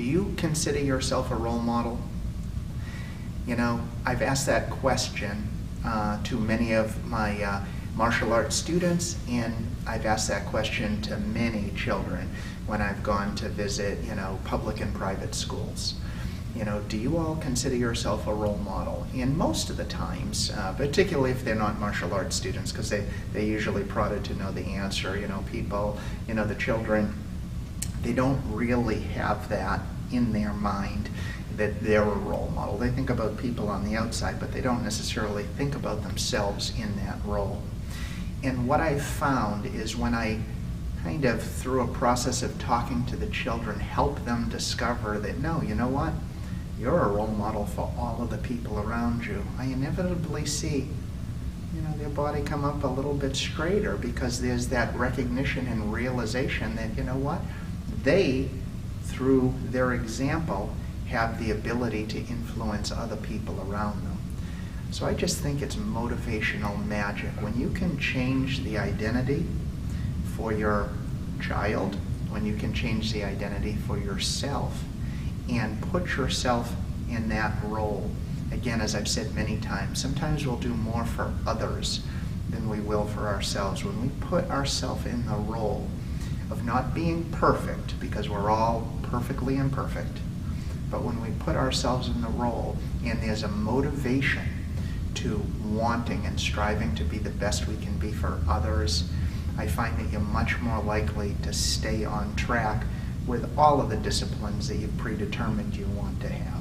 Do you consider yourself a role model? You know, I've asked that question to many of my martial arts students, and I've asked that question to many children when I've gone to visit, public and private schools. Do you all consider yourself a role model? And most of the times, particularly if they're not martial arts students, because they usually prodded to know the answer, people, the children, they don't really have that in their mind that they're a role model. They think about people on the outside, but they don't necessarily think about themselves in that role. And what I found is when I kind of, through a process of talking to the children, help them discover that, no, you know what? You're a role model for all of the people around you. I inevitably see, their body come up a little bit straighter because there's that recognition and realization that, you know what? They, through their example, have the ability to influence other people around them. So I just think it's motivational magic. When you can change the identity for your child, when you can change the identity for yourself, and put yourself in that role. Again, as I've said many times, sometimes we'll do more for others than we will for ourselves. When we put ourselves in the role of not being perfect, because we're all perfectly imperfect, but when we put ourselves in the role and there's a motivation to wanting and striving to be the best we can be for others, I find that you're much more likely to stay on track with all of the disciplines that you've predetermined you want to have.